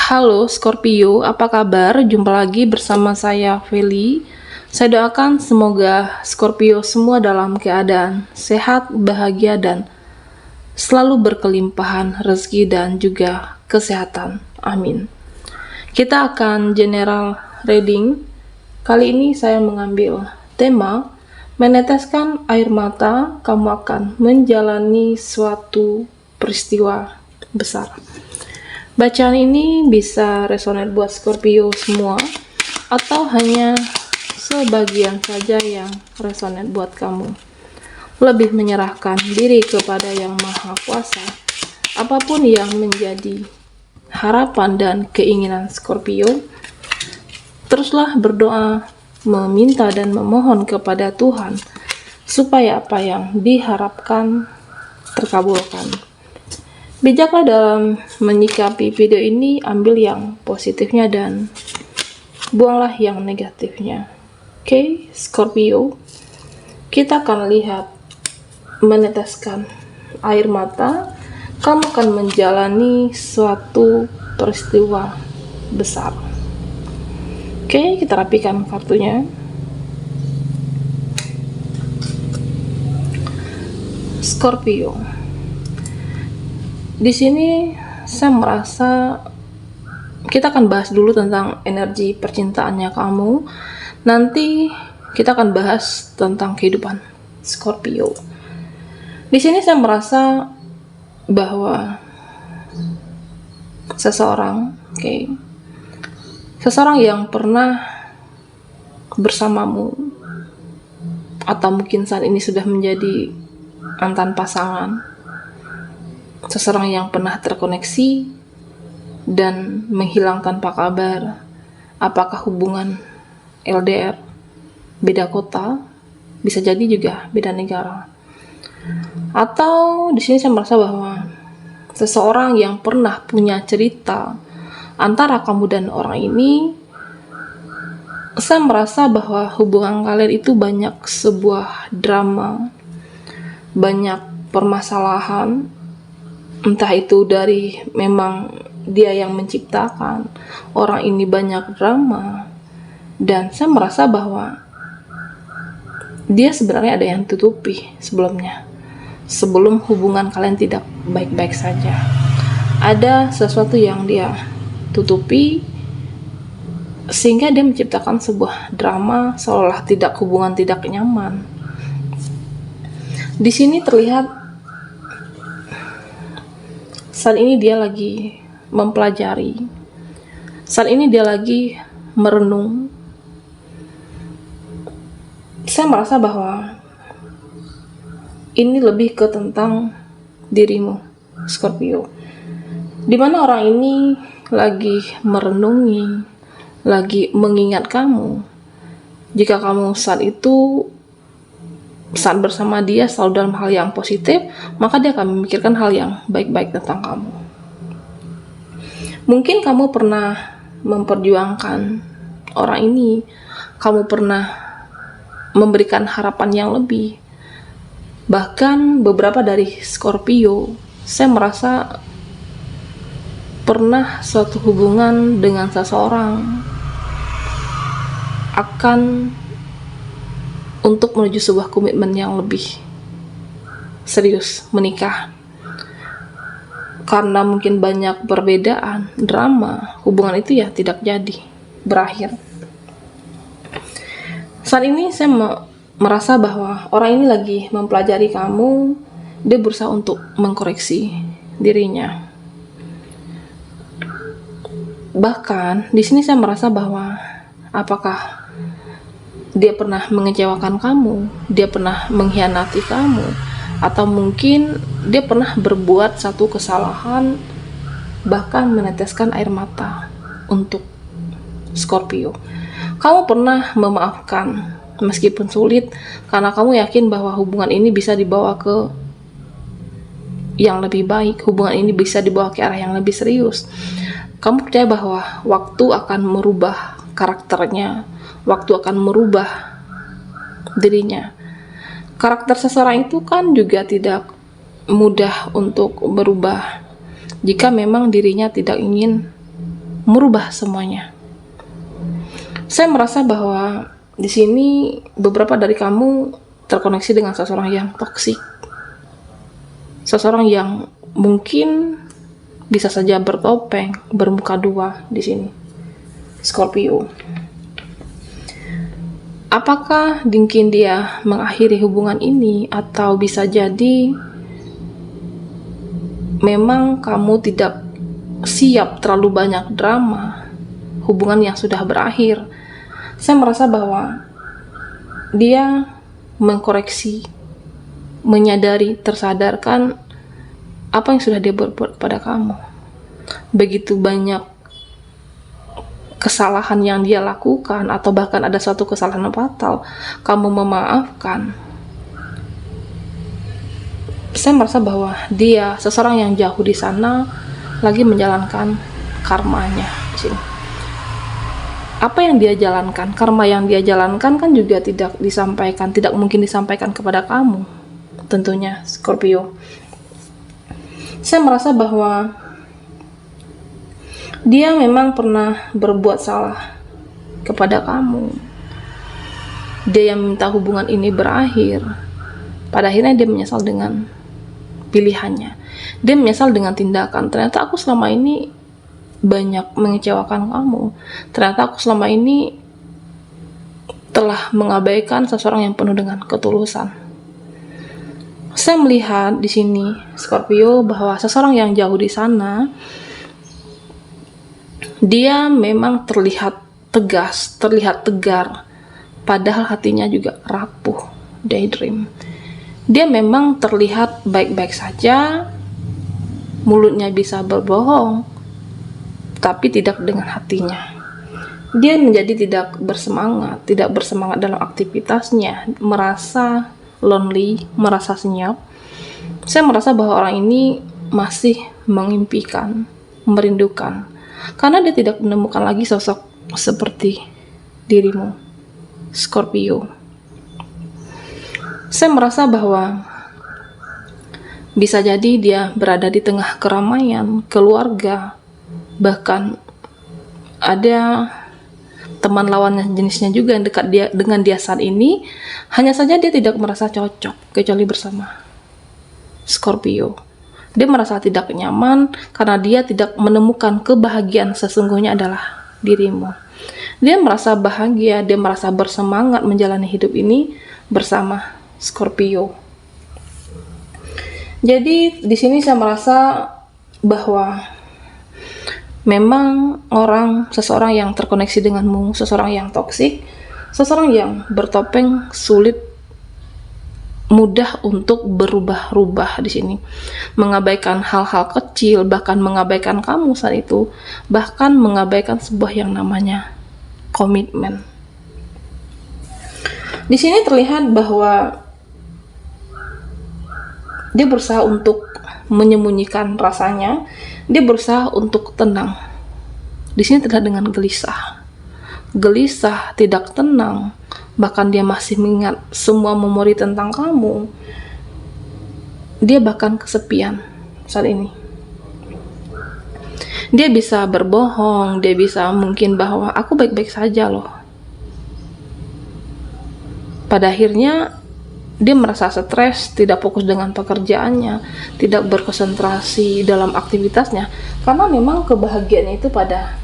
Halo Scorpio, apa kabar? Jumpa lagi bersama saya Feli. Saya doakan semoga Scorpio semua dalam keadaan sehat, bahagia, dan selalu berkelimpahan rezeki dan juga kesehatan. Amin. Kita akan general reading. Kali ini saya mengambil tema meneteskan air mata, kamu akan menjalani suatu peristiwa besar. Bacaan ini bisa resonate buat Scorpio semua atau hanya sebagian saja yang resonate buat kamu. Lebih menyerahkan diri kepada Yang Maha Kuasa. Apapun yang menjadi harapan dan keinginan Scorpio, teruslah berdoa, meminta dan memohon kepada Tuhan supaya apa yang diharapkan terkabulkan. Bijaklah dalam menyikapi video ini, ambil yang positifnya dan buanglah yang negatifnya. Oke, Scorpio, kita akan lihat meneteskan air mata, kamu akan menjalani suatu peristiwa besar. Oke, kita rapikan kartunya. Scorpio, di sini saya merasa kita akan bahas dulu tentang energi percintaannya kamu. Nanti kita akan bahas tentang kehidupan Scorpio. Di sini saya merasa bahwa seseorang yang pernah bersamamu atau mungkin saat ini sudah menjadi mantan pasangan, seseorang yang pernah terkoneksi dan menghilang tanpa kabar, apakah hubungan LDR, beda kota, bisa jadi juga beda negara. Atau di sini saya merasa bahwa seseorang yang pernah punya cerita antara kamu dan orang ini, saya merasa bahwa hubungan kalian itu banyak sebuah drama, banyak permasalahan, entah itu dari memang dia yang menciptakan, orang ini banyak drama, dan saya merasa bahwa dia sebenarnya ada yang tutupi sebelumnya. Sebelum hubungan kalian tidak baik-baik saja, ada sesuatu yang dia tutupi sehingga dia menciptakan sebuah drama seolah hubungan tidak nyaman. Di sini terlihat saat ini dia lagi mempelajari, saat ini dia lagi merenung. Saya merasa bahwa ini lebih ke tentang dirimu, Scorpio, dimana orang ini lagi merenungi, lagi mengingat kamu. Jika kamu saat bersama dia selalu dalam hal yang positif, maka dia akan memikirkan hal yang baik-baik tentang kamu. Mungkin kamu pernah memperjuangkan orang ini, kamu pernah memberikan harapan yang lebih. Bahkan beberapa dari Scorpio, saya merasa pernah suatu hubungan dengan seseorang akan untuk menuju sebuah komitmen yang lebih serius, menikah. Karena mungkin banyak perbedaan, drama, hubungan itu ya tidak jadi, berakhir. Saat ini saya merasa bahwa orang ini lagi mempelajari kamu, dia berusaha untuk mengkoreksi dirinya. Bahkan di sini saya merasa bahwa apakah dia pernah mengecewakan kamu, dia pernah mengkhianati kamu, atau mungkin dia pernah berbuat satu kesalahan, bahkan meneteskan air mata untuk Scorpio. Kamu pernah memaafkan meskipun sulit, karena kamu yakin bahwa hubungan ini bisa dibawa ke yang lebih baik, hubungan ini bisa dibawa ke arah yang lebih serius. Kamu percaya bahwa waktu akan merubah karakternya, waktu akan merubah dirinya. Karakter seseorang itu kan juga tidak mudah untuk berubah jika memang dirinya tidak ingin merubah semuanya. Saya merasa bahwa di sini beberapa dari kamu terkoneksi dengan seseorang yang toksik. Seseorang yang mungkin bisa saja bertopeng, bermuka dua di sini. Scorpio. Apakah mungkin dia mengakhiri hubungan ini, atau bisa jadi memang kamu tidak siap terlalu banyak drama hubungan yang sudah berakhir. Saya merasa bahwa dia mengkoreksi, menyadari, tersadarkan apa yang sudah dia berbuat pada kamu. Begitu banyak kesalahan yang dia lakukan, atau bahkan ada suatu kesalahan fatal, kamu memaafkan. Saya merasa bahwa dia, seseorang yang jauh di sana, lagi menjalankan karmanya di sini. Apa yang dia jalankan, karma yang dia jalankan kan juga tidak disampaikan, tidak mungkin disampaikan kepada kamu, tentunya Scorpio. Saya merasa bahwa dia memang pernah berbuat salah kepada kamu. Dia yang minta hubungan ini berakhir. Pada akhirnya dia menyesal dengan pilihannya. Dia menyesal dengan tindakan. Ternyata aku selama ini banyak mengecewakan kamu. Ternyata aku selama ini telah mengabaikan seseorang yang penuh dengan ketulusan. Saya melihat di sini Scorpio bahwa seseorang yang jauh di sana, dia memang terlihat tegas, terlihat tegar, padahal hatinya juga rapuh, daydream. Dia memang terlihat baik-baik saja, mulutnya bisa berbohong, tapi tidak dengan hatinya. Dia menjadi tidak bersemangat dalam aktivitasnya, merasa lonely, merasa senyap. Saya merasa bahwa orang ini masih mengimpikan, merindukan, karena dia tidak menemukan lagi sosok seperti dirimu, Scorpio. Saya merasa bahwa bisa jadi dia berada di tengah keramaian, keluarga, bahkan ada teman lawan jenisnya juga yang dekat dengan dia saat ini. Hanya saja dia tidak merasa cocok kecuali bersama Scorpio. Dia merasa tidak nyaman karena dia tidak menemukan kebahagiaan sesungguhnya adalah dirimu. Dia merasa bahagia, dia merasa bersemangat menjalani hidup ini bersama Scorpio. Jadi di sini saya merasa bahwa memang seseorang yang terkoneksi denganmu, seseorang yang toksik, seseorang yang bertopeng sulit, mudah untuk berubah-ubah di sini, mengabaikan hal-hal kecil, bahkan mengabaikan kamu saat itu, bahkan mengabaikan sebuah yang namanya komitmen. Di sini terlihat bahwa dia berusaha untuk menyembunyikan rasanya, dia berusaha untuk tenang. Di sini terlihat dengan gelisah, tidak tenang. Bahkan dia masih mengingat semua memori tentang kamu. Dia bahkan kesepian saat ini. Dia bisa berbohong, dia bisa mungkin bahwa aku baik-baik saja loh. Pada akhirnya dia merasa stres, tidak fokus dengan pekerjaannya, tidak berkonsentrasi dalam aktivitasnya, karena memang kebahagiaannya itu pada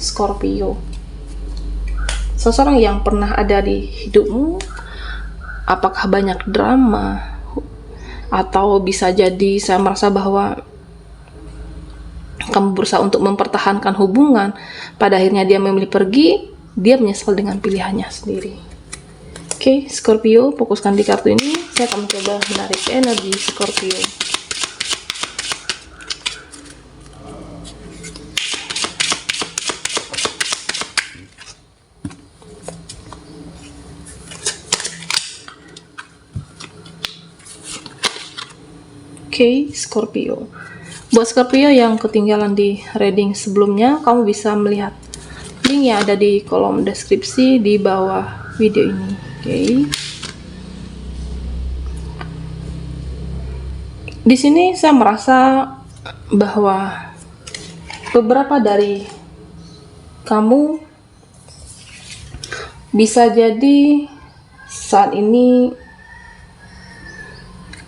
Scorpio. Seseorang yang pernah ada di hidupmu, apakah banyak drama, atau bisa jadi saya merasa bahwa kamu berusaha untuk mempertahankan hubungan, pada akhirnya dia memilih pergi, dia menyesal dengan pilihannya sendiri. Oke, Scorpio, fokuskan di kartu ini. Saya akan mencoba menarik energi Scorpio. Oke, Scorpio. Buat Scorpio yang ketinggalan di reading sebelumnya, kamu bisa melihat link yang ada di kolom deskripsi di bawah video ini. Oke. Di sini saya merasa bahwa beberapa dari kamu bisa jadi saat ini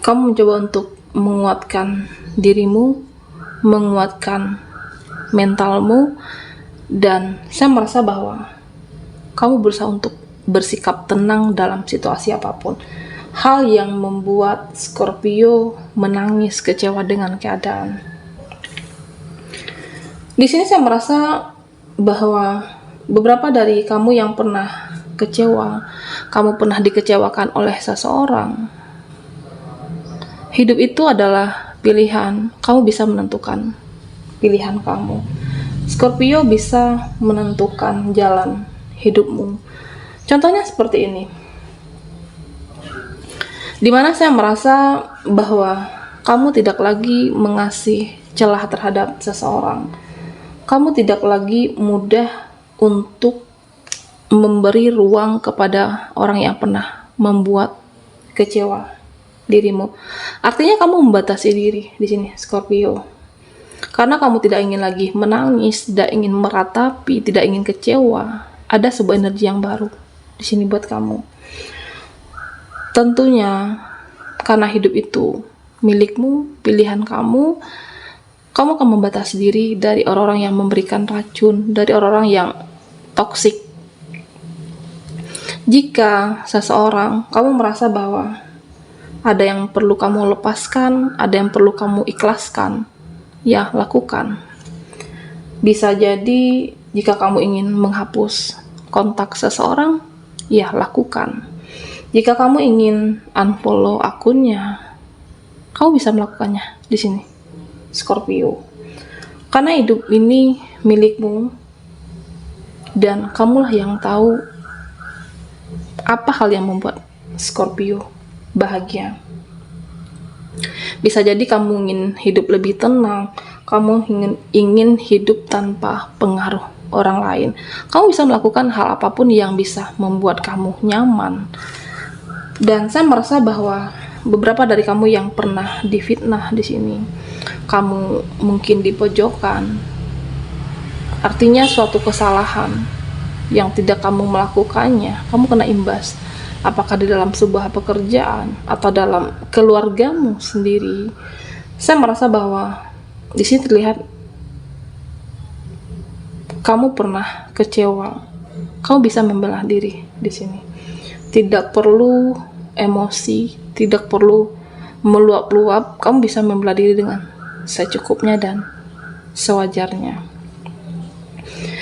kamu mencoba untuk menguatkan dirimu, menguatkan mentalmu, dan saya merasa bahwa kamu berusaha untuk bersikap tenang dalam situasi apapun. Hal yang membuat Scorpio menangis kecewa dengan keadaan. Di sini saya merasa bahwa beberapa dari kamu yang pernah kecewa, kamu pernah dikecewakan oleh seseorang. Hidup itu adalah pilihan, kamu bisa menentukan pilihan kamu. Scorpio bisa menentukan jalan hidupmu. Contohnya seperti ini. Dimana saya merasa bahwa kamu tidak lagi mengasih celah terhadap seseorang. Kamu tidak lagi mudah untuk memberi ruang kepada orang yang pernah membuat kecewa dirimu. Artinya kamu membatasi diri di sini, Scorpio. Karena kamu tidak ingin lagi menangis, tidak ingin meratapi, tidak ingin kecewa. Ada sebuah energi yang baru di sini buat kamu. Tentunya karena hidup itu milikmu, pilihan kamu akan membatasi diri dari orang-orang yang memberikan racun, dari orang-orang yang toksik. Jika seseorang kamu merasa bahwa ada yang perlu kamu lepaskan, ada yang perlu kamu ikhlaskan, ya lakukan. Bisa jadi jika kamu ingin menghapus kontak seseorang, ya lakukan. Jika kamu ingin unfollow akunnya, kamu bisa melakukannya di sini, Scorpio. Karena hidup ini milikmu, dan kamulah yang tahu apa hal yang membuat Scorpio bahagia. Bisa jadi kamu ingin hidup lebih tenang, kamu ingin hidup tanpa pengaruh orang lain. Kamu bisa melakukan hal apapun yang bisa membuat kamu nyaman. Dan saya merasa bahwa beberapa dari kamu yang pernah difitnah di sini, kamu mungkin dipojokkan. Artinya suatu kesalahan yang tidak kamu melakukannya, kamu kena imbas. Apakah di dalam sebuah pekerjaan atau dalam keluargamu sendiri. Saya merasa bahwa di sini terlihat kamu pernah kecewa. Kamu bisa membela diri di sini. Tidak perlu emosi, tidak perlu meluap-luap. Kamu bisa membela diri dengan secukupnya dan sewajarnya.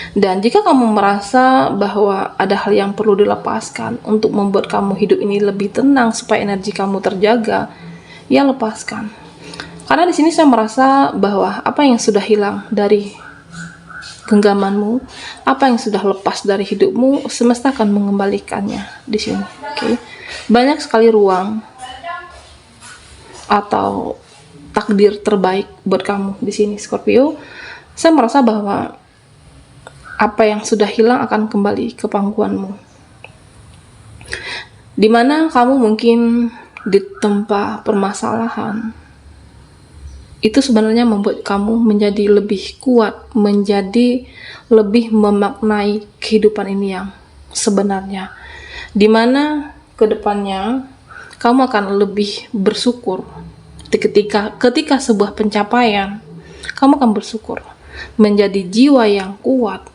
Dan jika kamu merasa bahwa ada hal yang perlu dilepaskan untuk membuat kamu hidup ini lebih tenang supaya energi kamu terjaga, ya lepaskan. Karena di sini saya merasa bahwa apa yang sudah hilang dari genggamanmu, apa yang sudah lepas dari hidupmu, semesta akan mengembalikannya di sini. Oke. Banyak sekali ruang atau takdir terbaik buat kamu di sini, Scorpio. Saya merasa bahwa apa yang sudah hilang akan kembali ke pangkuanmu. Dimana kamu mungkin ditempa permasalahan, itu sebenarnya membuat kamu menjadi lebih kuat, menjadi lebih memaknai kehidupan ini yang sebenarnya. Dimana kedepannya kamu akan lebih bersyukur ketika sebuah pencapaian, kamu akan bersyukur menjadi jiwa yang kuat.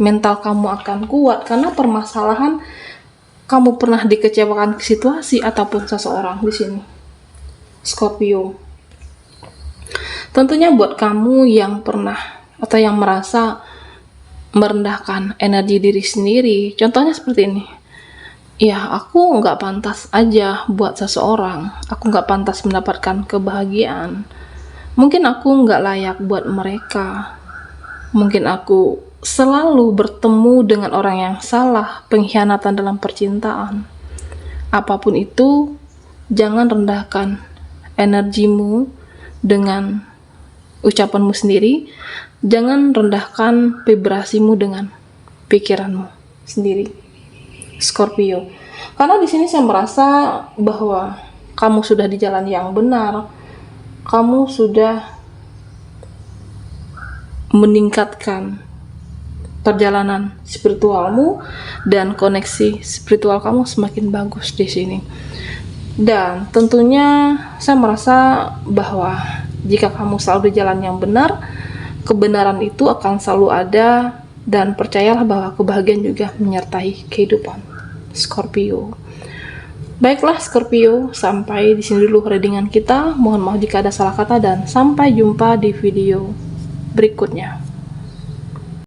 Mental kamu akan kuat karena permasalahan kamu pernah dikecewakan ke situasi ataupun seseorang di sini, Scorpio. Tentunya buat kamu yang pernah atau yang merasa merendahkan energi diri sendiri, contohnya seperti ini. Ya, aku nggak pantas aja buat seseorang. Aku nggak pantas mendapatkan kebahagiaan. Mungkin aku nggak layak buat mereka. Mungkin aku selalu bertemu dengan orang yang salah, pengkhianatan dalam percintaan. Apapun itu, jangan rendahkan energimu dengan ucapanmu sendiri. Jangan rendahkan vibrasimu dengan pikiranmu sendiri, Scorpio. Karena di sini saya merasa bahwa kamu sudah di jalan yang benar. Kamu sudah meningkatkan perjalanan spiritualmu dan koneksi spiritual kamu semakin bagus di sini. Dan tentunya saya merasa bahwa jika kamu selalu di jalan yang benar, kebenaran itu akan selalu ada, dan percayalah bahwa kebahagiaan juga menyertai kehidupan Scorpio. Baiklah Scorpio, sampai di sini dulu readingan kita. Mohon maaf jika ada salah kata dan sampai jumpa di video berikutnya.